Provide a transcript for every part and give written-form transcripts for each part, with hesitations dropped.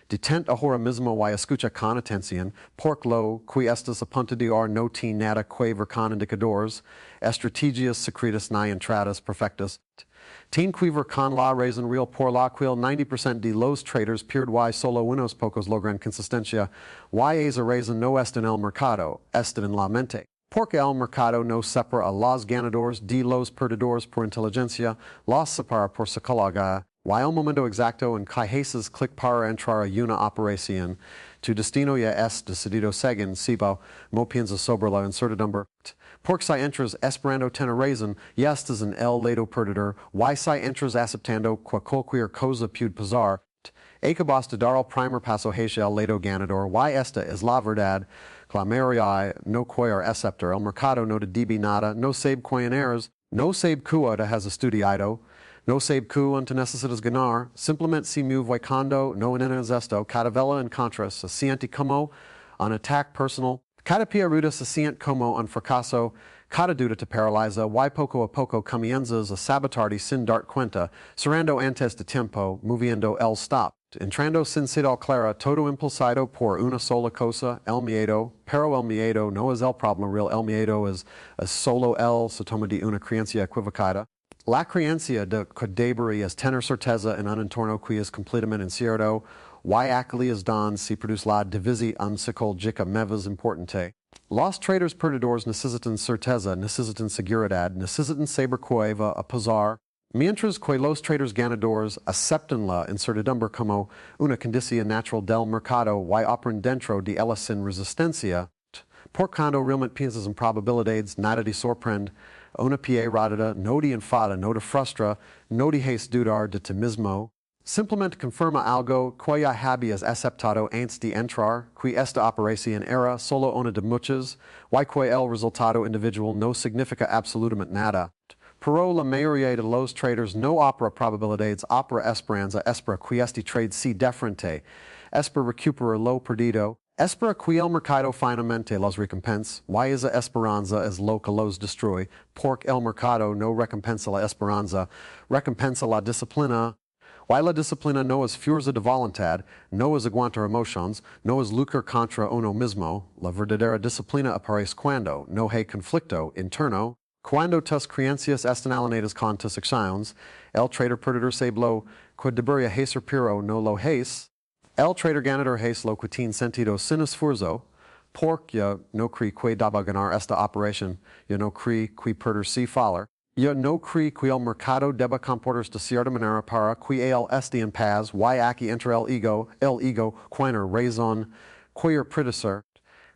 Detent ahora mismo y escucha con atención, porque lo que estas a punto de or no tiene nada que ver con indicadores, estrategias secretas ni entradas perfectas. Tiene que ver con la razón real por la cual 90% de los traders pierden y solo unos pocos logran consistencia, y esa razón no está en el mercado, está en la mente. Porque el mercado no separa a los ganadores de los perdedores por inteligencia, los separa por psicología, y el momento exacto en que haces clic para entrar a una operación, tu destino ya es decidido según sibo, no piensas sobre la incertidumbre. Porque si entras esperando tener razón, ya estás en el lado perdedor, y si entras aceptando que cualquier cosa puede pasar, acabas de dar el primer paso hacia el lado ganador, y esta es la verdad, que la mayoría no quiere aceptar, el mercado no te dice nada, no sabe quién eres, no sabe que te has estudiado, no sabe que te necesitas ganar, simplemente se mueve cuando no entiendes esto, cada vela en contra se siente como un ataque personal, cada pierda se siente como un fracaso, cada duda te paraliza, y poco a poco comienzas a sabotarte sin dar cuenta, cerrando antes de tiempo, moviendo el stop. Entrando sin ser clara, todo impulsado por una sola cosa, el miedo, pero el miedo no es el problema real, el miedo es solo el síntoma de una creencia equivocada. La creencia de que deberías tener certeza en un entorno que es completamente incierto, y aquellos don se produce la división psicológica más importante. Los traders perdedores necesitan certeza, necesitan seguridad, necesitan saber que va a pasar, mientras que los traders ganadores aceptan la incertidumbre como una condición natural del mercado y operan dentro de ella sin resistencia. Por cuando realmente piensas en probabilidades, nada te sorprende, una pie rotida, no te enfada, no te frustra, no te hace dudar de ti mismo. Simplemente confirma algo que ya habías aceptado antes de entrar, que esta operación era solo una de muchas, y que el resultado individual no significa absolutamente nada. Pero la mayoría de los traders no opera probabilidades, opera esperanza, espera que este trade se defrente, espera recuperar lo perdido, espera que el mercado finalmente los recompense, y esa esperanza es lo que los destruye, porque el mercado no recompensa la esperanza, recompensa la disciplina. Y la disciplina no es fuerza de voluntad, no es aguantar emociones, no es luchar contra uno mismo. La verdadera disciplina aparece cuando no hay conflicto interno, cuando tus creencias están alineadas con tus acciones. El trader perdedor sabe lo que debería hacer pero no lo hace. El trader ganador hace lo que tiene sentido sin esfuerzo, porque yo no creo que deba ganar esta operación, yo no creo que perder si faller. Yo no creo que el mercado deba comportarse de cierta manera para que él esté en paz, y aquí entra el ego, cualquier razón, cualquier predecessor,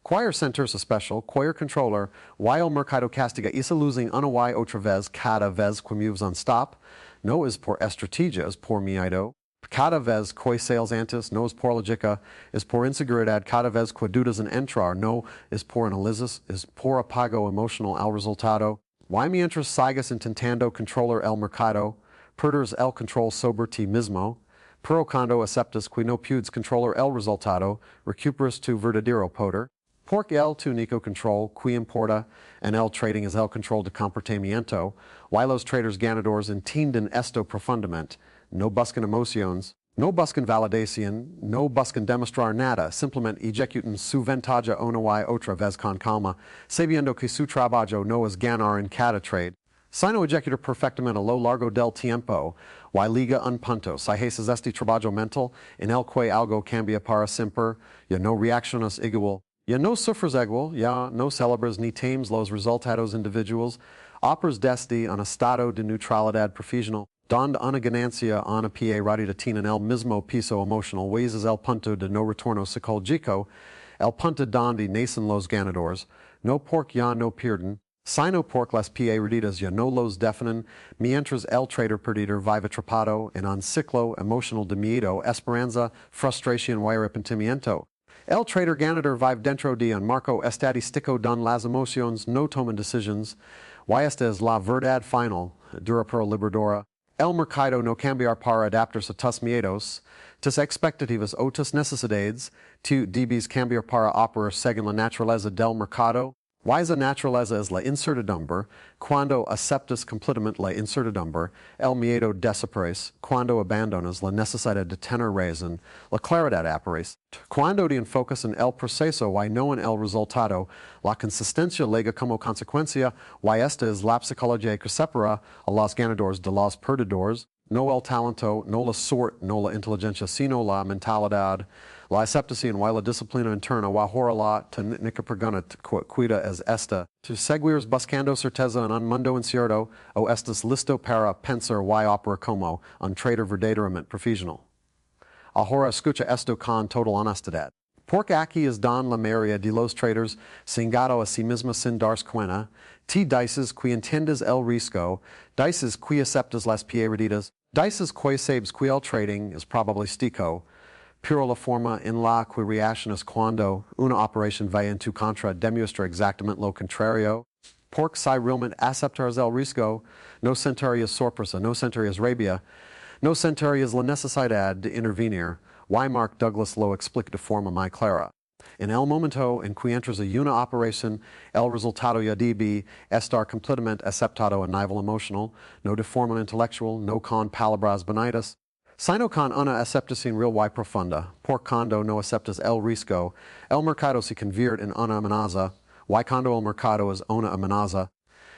cualquier sentirse especial, cualquier controller, y el mercado castiga esa losing una y otra vez cada vez que moves on stop, no es por estrategia, es por miedo. Cada vez que sales antes, no es por lógica, es por inseguridad. Cada vez que dudas en entrar, no es por análisis, es por apago emocional al resultado. Y mientras sigues intentando controlar el mercado, perdes el control sobre ti mismo, pero cuando aceptas que no puedes controlar el resultado, recuperas tu verdadero poder, porque el tu único control que importa en el trading es el control de comportamiento, y los traders ganadores entienden esto profundamente, no buscan emociones, no buscan validación, no buscan demostrar nada, simplemente ejecutan su ventaja una y otra vez con calma, sabiendo que su trabajo no es ganar en cada trade. Si no ejecutar perfectamente a lo largo del tiempo, y liga un punto, si haces este trabajo mental, en el que algo cambia para siempre, ya no reaccionas igual, ya no sufres igual, ya no celebras ni temes los resultados individuales, operas desde un estado de neutralidad profesional, donde una ganancia una pie rápida tiene el mismo piso emocional, y es el punto de no retorno psicológico, el punto donde nacen los ganadores, no porque ya no pierden, sino porque las pie perdidas ya no los definen, mientras el trader perdido vive atrapado en un ciclo emocional de miedo, esperanza, frustración y arrepentimiento. El trader ganador vive dentro de un marco estadístico donde las emociones no toman decisiones, y esta es la verdad final, dura pero liberadora. El mercado no cambiar para adaptarse a tus miedos, tus expectativas o tus necesidades, tú debes cambiar para operar según la naturaleza del mercado, Wise naturaleza es la incertidumbre, cuando aceptas completamente la incertidumbre, el miedo desaparece, cuando abandonas la necesidad de tener razón, la claridad aparece. Cuando te enfocas en el proceso y no en el resultado, la consistencia llega como consecuencia, y esta es la psicología que separa a los ganadores de los perdedores, no el talento, no la suerte, no la inteligencia, sino la mentalidad, la aceptación y la disciplina interna, y ahora la técnica pregona cuida es esta. Tu seguires buscando certeza en un mundo incierto, o estás listo para pensar y operar como un trader verdaderamente profesional. Ahora escucha esto con total honestidad. Porque aquí es don la mayoría de los traders cingado a sí misma sin darse cuenta, ti dices que entiendes el riesgo, dices que aceptas las pierdidas, dices que sabes que el trading es probabilístico, pero la forma en la que reaccionas cuando una operación va en tu contra demuestra exactamente lo contrario. Porque si realmente aceptaras el riesgo, no sentirías sorpresa, no sentirías rabia, no sentirías la necesidad de intervenir. Y Mark Douglas lo explica de forma muy clara. En el momento en que entras a una operación, el resultado ya debe estar completamente aceptado a nivel emocional, no de forma intelectual, no con palabras bonitas, sino con una aceptación real y profunda. Por cuando no aceptas el riesgo, el mercado se convierte en una amenaza, y cuando el mercado es una amenaza,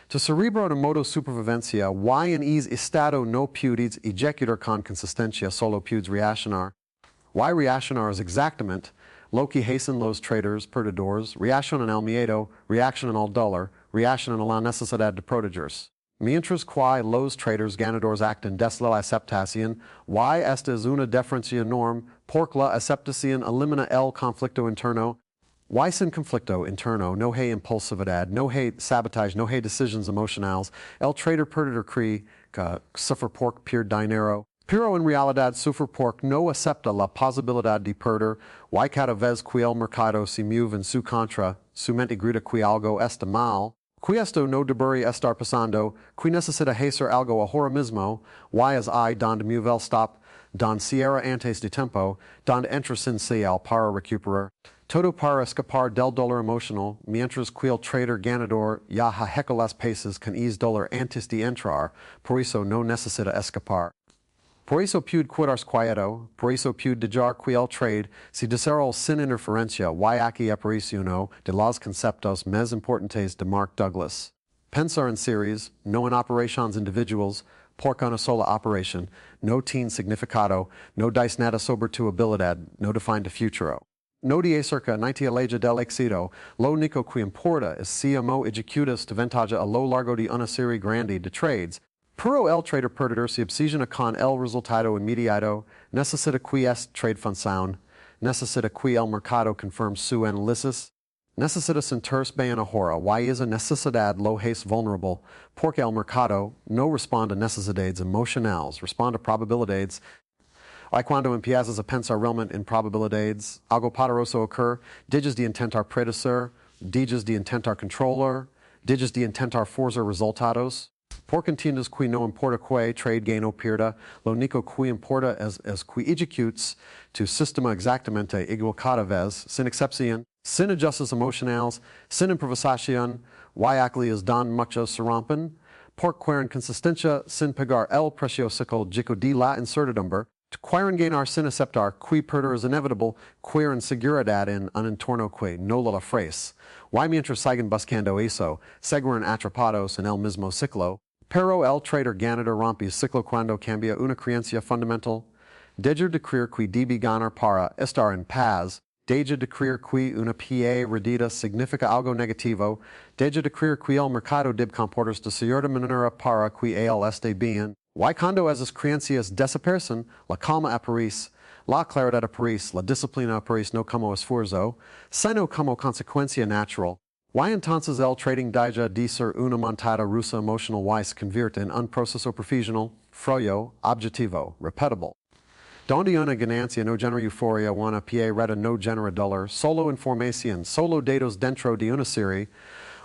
tu cerebro de modo supervivencia, y en ese estado no puedes ejecutar con consistencia, solo puedes reaccionar. Y reaccionar es exactamente lo que hacen los traders perdedores, reaccionan al miedo, reaccionan al dolor, reaccionan a la necesidad de protegerse. Mientras que los traders ganadores actan desde la aceptación, y esta es una diferencia enorme, porque la aceptación elimina el conflicto interno. Y sin conflicto interno no hay impulsividad, no hay sabotage, no hay decisiones emocionales. El trader perdedor cree que sufre porque pierde dinero, pero en realidad sufre porque no acepta la posibilidad de perder, y cada vez que el mercado se mueve en su contra, su mente grita que algo está mal, que esto no debería estar pasando, que necesita hacer algo ahora mismo, y es ahí donde mueve el stop, donde cierra antes de tiempo, donde entra sin señal para recuperar. Todo para escapar del dolor emocional, mientras que el trader ganador ya hajeca las pesas con ese dolor antes de entrar, por eso no necesita escapar. Por eso puede quedarse quieto, por eso puede dejar que el trade se desarrolle sin interferencia, y aquí aparece uno de los conceptos más importantes de Mark Douglas. Pensar en series, no en operaciones individuales, porque una sola operación no tiene significado, no dice nada sobre tu habilidad, no define tu futuro. No de acerca naiti aleja del éxito, lo único que importa es si amo ejecutas tu ventaja a lo largo de una serie grande de trades, pero el trader perdedor se obsesiona con el resultado inmediato, necesita que este trade funcione, necesita que el mercado confirme su análisis, necesita sentirse bien ahora, y esa necesidad lo hace vulnerable, porque el mercado no responde a necesidades emocionales, responde a probabilidades. Y cuando empiezas a pensar realmente en probabilidades, algo poderoso ocurre, dejas de intentar predecir, dejas de intentar controlar, dejas de intentar forzar resultados. Porque entiendes que no importa que trade gane o pierda, lo único que importa es que ejecutes tu sistema exactamente igual cada vez, sin excepción, sin ajustes emocionales, sin improvisación, y aquí es donde muchos se rompen, porque en consistencia sin pagar el precio psicológico de la incertidumbre, quieren ganar sin aceptar que perder es inevitable, quieren seguridad en un entorno que no lo ofrece. Y mientras siguen buscando eso, seguirán atrapados en el mismo ciclo. Pero el trader ganador rompe el ciclo cuando cambia una creencia fundamental. Deja de creer que debe ganar para estar en paz. Deja de creer que una pérdida significa algo negativo. Deja de creer que el mercado debe comportarse de cierta manera para que él esté bien. Y cuando esas creencias desaparecen, la calma aparece, la claridad aparece, la disciplina aparece no como esfuerzo, sino como consecuencia natural. Y entonces el trading deja de ser una montada rusa emocional y se convierte en un proceso profesional, frío, objetivo, repetible. Donde una ganancia no genera euforia, una pierda no genera dolor, solo información, solo datos dentro de una serie,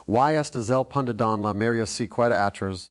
y este es el punto donde la mayoría se queda atrás.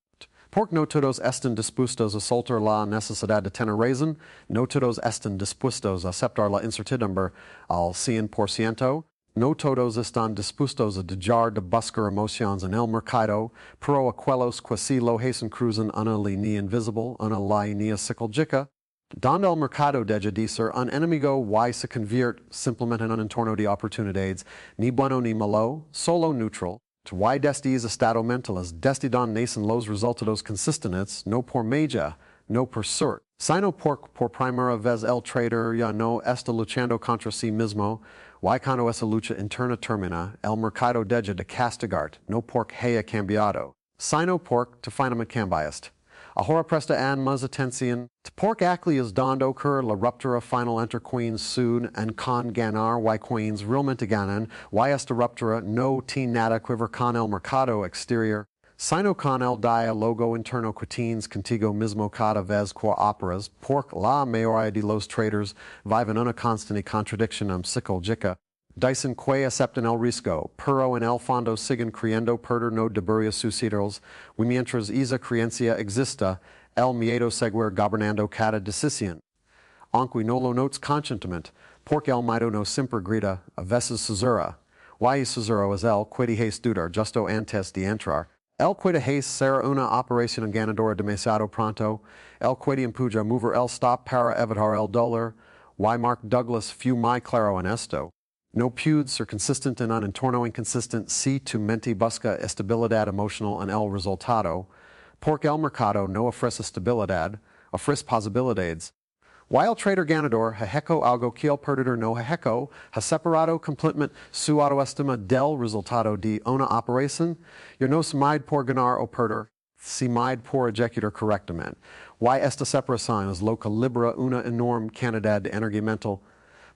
Porque no todos están dispuestos a soltar la necesidad de tener razón, no todos están dispuestos a aceptar la incertidumbre al 100%. no todos están dispuestos a dejar de buscar emociones en el mercado, pero aquellos que sí lo hacen cruzan una línea invisible, una línea psicológica, donde el mercado deja de ser un enemigo y se convierte simplemente en un entorno de oportunidades, ni bueno ni malo, solo neutral. Y desde ese estado mental es desde donde nacen los resultados consistentes, no por magia, no por suerte, sino por primera vez el trader ya no está luchando contra sí mismo, y cuando esa lucha interna termina, el mercado deja de castigarte, no porque haya cambiado, sino porque te finalmente cambiaste. Ahora presta más atención, porque actually es donde ocurre la ruptura final entre queens sud and con ganar y queens realmente ganan, y esta ruptura no tiene nada que ver con el mercado exterior, sino con el diálogo interno que tienes contigo mismo cada vez que operas, porque la mayoría de los traders viven una constante contradicción psicológica. Dicen que aceptan el riesgo, pero en el fondo siguen creyendo perder no debería sucederles, y mientras esa creencia exista, el miedo seguir gobernando cada decisión. Aunque no lo notes conscientemente, porque el miedo no siempre grita, a veces susurra. Y susurro es el que dejes dudar justo antes de entrar. El que dejes ser una operación ganadora demasiado pronto, el que empuja a mover el stop para evitar el dolor, y Mark Douglas fue muy claro en esto. No puede ser consistent en un entorno inconsistent si tu mente busca estabilidad emocional en el resultado, porque el mercado no ofrece estabilidad, ofrece posibilidades. Y el trader ganador ha hecho algo que el perdedor no ha hecho, ha separado completamente su autoestima del resultado de una operación, y no se mide por ganar o perder, se mide por ejecutar correctamente. Y esta separación es lo que libera una enorme cantidad de energía mental,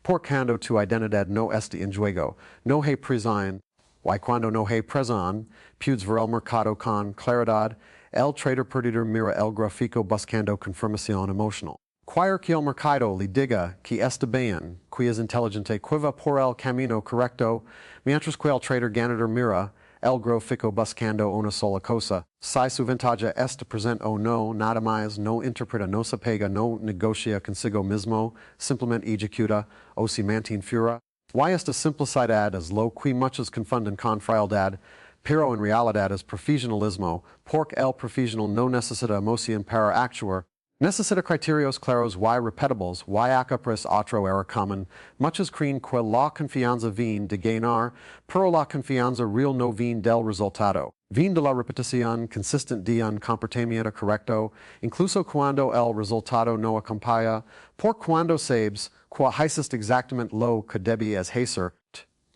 por cuando tu identidad no está en juego, no hay presión, y cuando no hay presión, puedes ver el mercado con claridad, el trader perdedor mira el gráfico buscando confirmación emocional. Cualquier que el mercado le diga que está bien, que es inteligente, que va por el camino correcto, mientras que el trader ganador mira el gráfico buscando una sola cosa. Si su ventaja está presente o no, nada más, no interpreta, no se pega, no negocia consigo mismo, simplemente ejecuta o se mantiene fuera. Y esta simplicidad es lo que muchos confunden con frialdad, pero en realidad es profesionalismo, porque el profesional no necesita emoción para actuar, necesita criterios claros y repetibles, y acapres otro error común. Muchos creen que la confianza viene de ganar, pero la confianza real no viene del resultado. Viene de la repetición consistente de un comportamiento correcto, incluso cuando el resultado no acompaña, por cuando sabes que haces exactamente lo que debes hacer.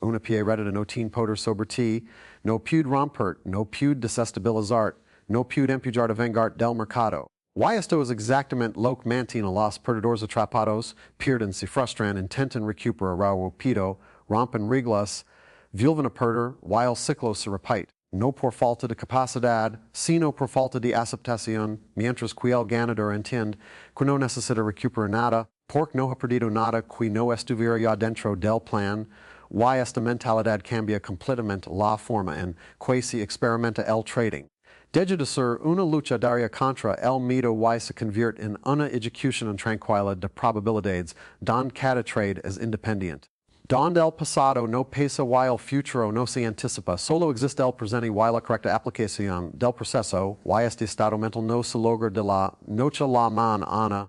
Una pierden no tiene poder sobre ti, no puede romper, no puede desestabilizar, no puede empujar de vengar del mercado. Y esto es exactamente lo que mantiene a los perdedores atrapados, pierden, se frustran, intentan recuperar rápido, rompen reglas, vuelven a perder, y el ciclo se repite. No por falta de capacidad, sino por falta de aceptación, mientras que el ganador entiende que no necesita recuperar nada, porque no ha perdido nada que no estuviera ya dentro del plan, y esta mentalidad cambia completamente la forma en que se experimenta el trading. Deja de ser una lucha diaria contra el miedo y se convierte en una ejecución tranquila de probabilidades donde cada trade es independiente. Donde el pasado no pesa y el futuro no se anticipa, solo existe el presente y la correcta aplicación del proceso, y este estado mental no se logra de la noche a la mañana.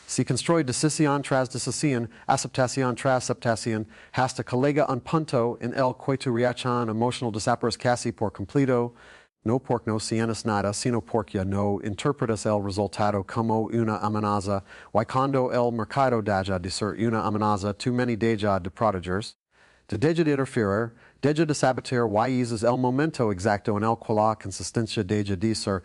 Se construye decisión tras decisión, aceptación tras aceptación, hasta que llega un punto en el que tu reacción emocional desaparece casi por completo, no porque no sientes nada, sino porque no interpretas el resultado como una amenaza, y cuando el mercado deja de ser una amenaza, tu mente deja de protegerse, deja de interferir, deja de sabotear, y es el momento exacto en el que la consistencia deja de ser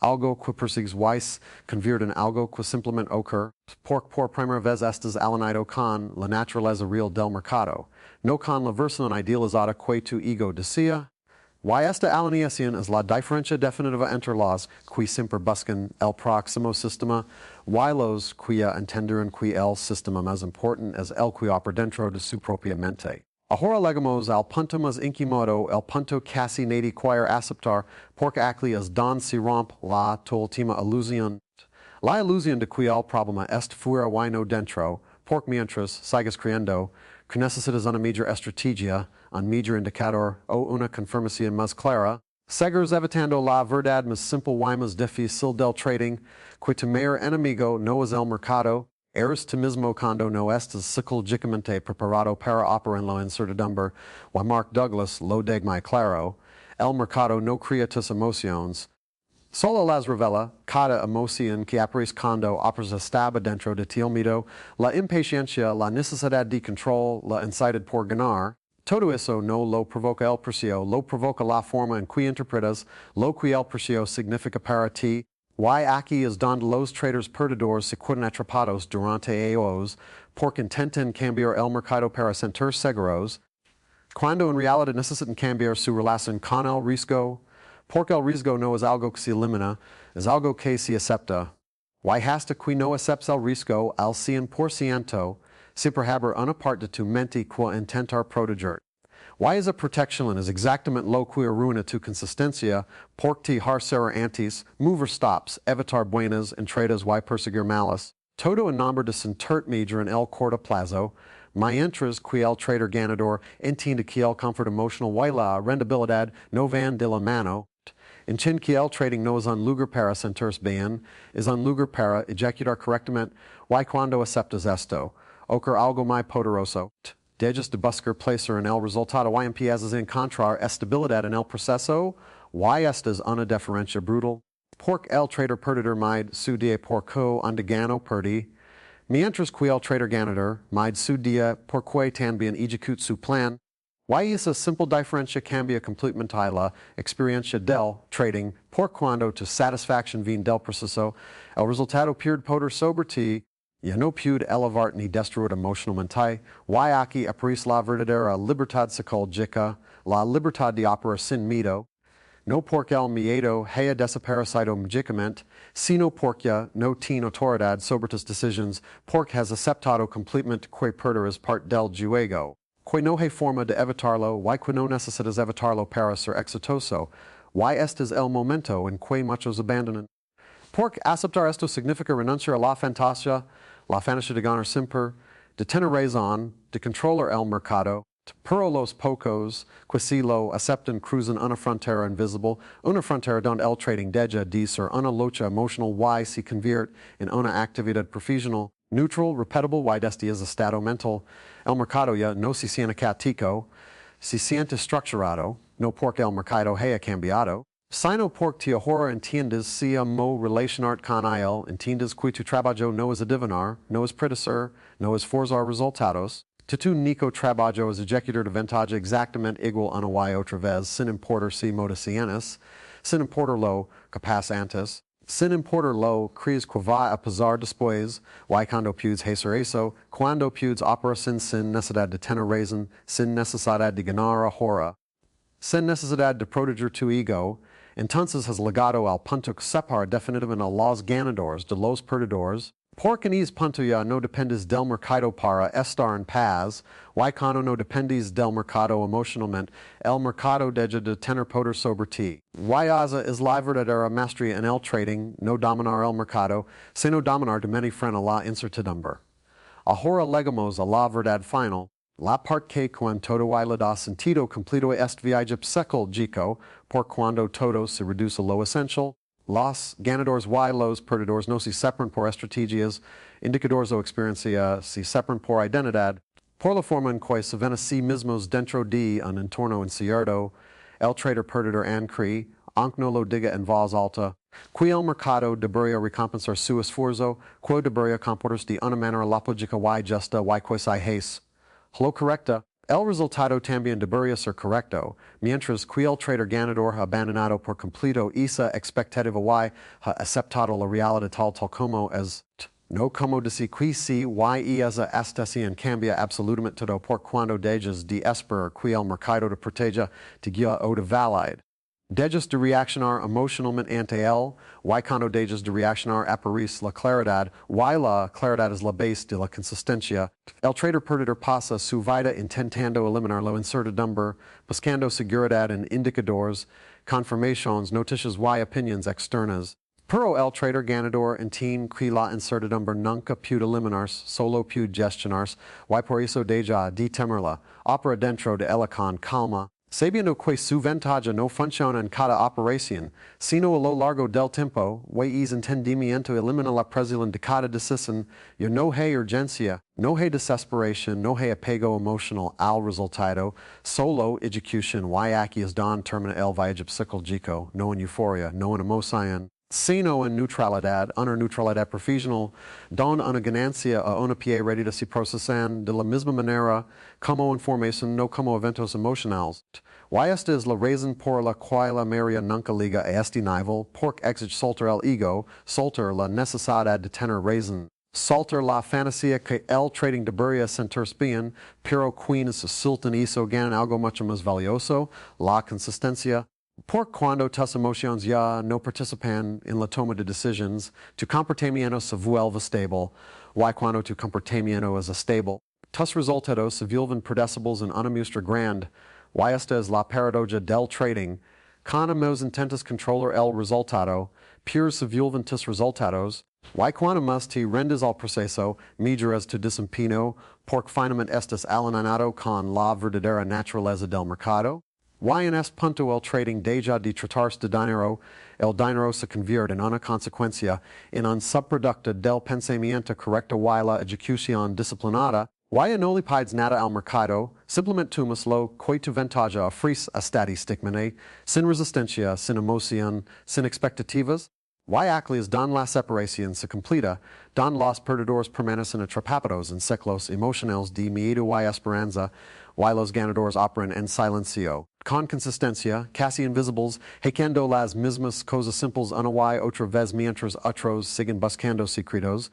algo que persigues y se convierte en algo que simplemente ocurre, porque por primera vez estás alineado con la naturaleza real del mercado, no con la versión idealizada que tu ego desea. Y esta alineación es la diferencia definitiva entre los que siempre buscan el próximo sistema y los que entienden que el sistema más importante es el que opera dentro de su propia mente. Ahora llegamos al punto más incómodo, el punto casi nadie quiere aceptar, porque aquí es donde se rompe la última ilusión. La ilusión de que el problema está fuera y no dentro, porque mientras sigues creyendo que necesitas una major estrategia, un major indicador o una confirmación más clara. Seguros evitando la verdad más simple y más difícil del trading, que tu mayor enemigo no es el mercado, eres tú mismo cuando no estás psicológicamente preparado para operar en la incertidumbre, y Mark Douglas lo dice muy claro, el mercado no crea tus emociones, solo las revela. Cada emoción que aparece cuando operas estaba dentro de ti el miedo, la impaciencia, la necesidad de control, la ansiedad por ganar. Todo eso no lo provoca el precio, lo provoca la forma en que interpretas lo que el precio significa para ti. Y aquí es donde los traders perdedores se quedan atrapados durante años porque intentan cambiar el mercado para sentirse seguros, cuando en realidad necesitan cambiar su relación con el riesgo, porque el riesgo no es algo que se elimina, es algo que se acepta. Y hasta que no aceptas el riesgo al 100%, se perhaber una parte de tu mente que intentar proteger. Y esa protección es exactamente lo que arruina tu consistencia, porque te harcer antes, mover stops, evitar buenas entradas y perseguir malas. Todo en nombre de sentir major en el corto plazo, mientras que el trader ganador entiende que el confort emocional y la rentabilidad no van de la mano. Entiende que el trading no es un lugar para sentirse bien, es un lugar para ejecutar correctamente. Y cuando aceptas esto, ocurre algo muy poderoso. Dejas de buscar placer en el resultado y empiezas a encontrar estabilidad en el proceso, y esta es una diferencia brutal. Porque el trader perdedor mide su día porque anda gano perdi, mientras que el trader ganador mide su día porque también ejecuta su plan. Y esa simple diferencia cambia completamente la experiencia del trading, por cuando tu satisfaction viene del proceso, el resultado pierde poder sobre ti. Ya no puede elevar ni destruir emocionalmente, y aquí aparece la verdadera libertad psicológica, la libertad de operar sin miedo, no porque el miedo haya desaparecido mágicamente, sino porque no tiene autoridad sobre tus decisiones, porque has aceptado completamente que perder es parte del juego, que no hay forma de evitarlo, y que no necesitas evitarlo para ser exitoso, y este es el momento en que muchos abandonan. Porque aceptar esto significa renunciar a la fantasía de ganar siempre, de tener razón, de controlar el mercado, pero los pocos que si lo aceptan cruzan una frontera invisible, una frontera donde el trading deja de ser una lucha emocional y se convierte en una actividad profesional, neutral, repetible y desde ese estado mental. El mercado ya no se siente caótico, se siente estructurado, no porque el mercado haya cambiado, sino porque te ahora entiendes si mo relacionar con él, entiendes que tu trabajo no es adivinar, no es predecir, no es forzar resultados, que tu único trabajo es ejecutar de ventaja exactamente igual una y otra vez, sin importar si modicienes, sin importar lo que pasa antes, sin importar lo crees que va a pasar después, y cuando puedes hacer eso, cuando puedes operar sin necesidad de tener razón, sin necesidad de ganar ahora, sin necesidad de proteger tu ego, entonces has llegado al punto que separa definitivamente a los ganadores de los perdedores, porque en ese punto ya no dependes del mercado para estar en paz, y cuando no dependes del mercado emocionalmente, el mercado deja de tener poder sobre ti. Y esa es la verdadera maestría en el trading, no dominar el mercado, sino dominar de mente frente a la incertidumbre. Ahora llegamos a la verdad final, la parte que cuando todo y da sentido completo este viaje psicológico, por cuando todo se reduce a lo esencial, los ganadores y los perdedores no se separan por estrategias, indicadores o experiencia, se separan por identidad, por la forma en que se ven a sí mismos dentro de un entorno incierto, el trader perdedor cree, aunque no lo diga en voz alta, que el mercado debería recompensar su esfuerzo, que debería comportarse de una manera lógica y justa y que se hace lo correcta, el resultado también debería ser correcto, mientras que el trader ganador ha abandonado por completo esa expectativa y ha aceptado la realidad tal como es. No como decir que sí y esa estación cambia absolutamente todo por cuando dejas de esperar que el mercado te proteja, te guía o te valide. Dejas de reaccionar emocionalmente ante él, y cuando dejas de reaccionar aparece la claridad, y la claridad es la base de la consistencia. El trader perdedor pasa su vida intentando eliminar la incertidumbre, buscando seguridad en indicadores, confirmaciones, noticias y opiniones externas. Pero el trader ganador en tin qui la incertidumbre nunca pude eliminarse, solo pude gestionarse, y por eso deja de temerla, opera dentro de ella con calma, sabiendo que su ventaja no funciona en cada operación, sino a lo largo del tiempo, y es entendimiento elimina la presión de cada decisión, yo no hay urgencia, no hay desesperación, no hay apego emocional al resultado, solo ejecution y aquí es don termina el viaje psicológico, no en euforia, no en emoción, sino en neutralidad, una neutralidad profesional, don una ganancia a una pie ready de se procesan de la misma manera como información, no como eventos emocionales. Y esta es la razón por la cual la mayoría nunca liga a este nivel, porque exige soltar el ego, soltar la necesidad de tener razón. Soltar la fantasía que el trading debería sentirse bien, pero quien se sultan hizo ganan algo mucho más valioso, la consistencia. Por cuando tus emociones ya no participan en la toma de decisiones, tu comportamiento se vuelve stable, y cuando tu comportamiento es estable, tus resultados se vuelven predecibles en una muestra grande, y esta es la paradoja del trading. Cuando más intentas controlar el resultado, peor se vuelven tus resultados, y cuando más te rendes al proceso, mejoras tu desempeño, porque finalmente estás alineado con la verdadera naturaleza del mercado. Y en este punto el trading deja de tratarse de dinero, el dinero se convierte en una consecuencia, en un subproducto del pensamiento correcto y la ejecución disciplinada, y no le pides nada al mercado, simplemente tomas lo que tu ventaja ofrece estadísticamente, sin resistencia, sin emoción, sin expectativas. Y aquellos don la separación se completa, don los perdedores permanecen atrapados en ciclos emocionales de miedo y esperanza, y los ganadores operan en silencio, con consistencia, casi invisibles, haciendo las mismas cosas simples una y otra vez mientras otros siguen buscando secretos.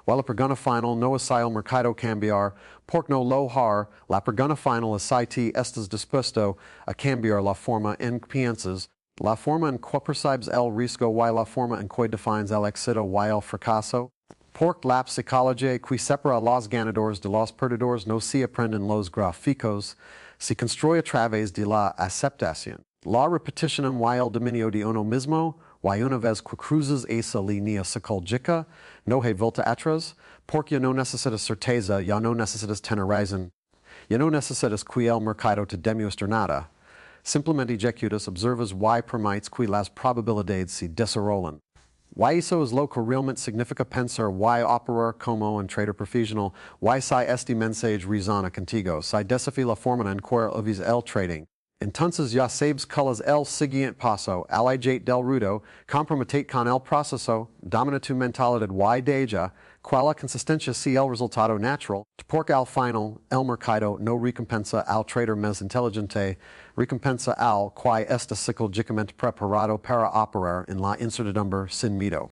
While la pregunta final no es el mercado cambiar, porque no lo har, la pregunta final es si te estás dispuesto a cambiar la forma en que piensas, la forma en que percibes el riesgo y la forma en que defines el éxito y el fracaso. Porque la psicología que separa a los ganadores de los perdedores no se aprende en los gráficos, se construye a través de la aceptación. La repetición y el dominio de uno mismo, y una vez que cruzas esa línea psicológica, no hay vuelta atrás, porque ya no necesitas certeza, ya no necesitas tener razón, ya no necesitas que el mercado te demuestre nada. Simplemente ejecutas, observas y permites que las probabilidades se desarrollen. Y eso es lo que realmente significa pensar y operar como un trader profesional, y si este mensaje resuena contigo, si desafía la forma en que vives el trading. Entonces ya sabes cuál es el siguiente paso, alejate del ruido, comprometete con el proceso, domina tu mentalidad y deja, cuál la consistencia sea el resultado natural, porque al final el mercado no recompensa al trader más inteligente, recompensa al que está psicológicamente preparado para operar en la incertidumbre sin miedo.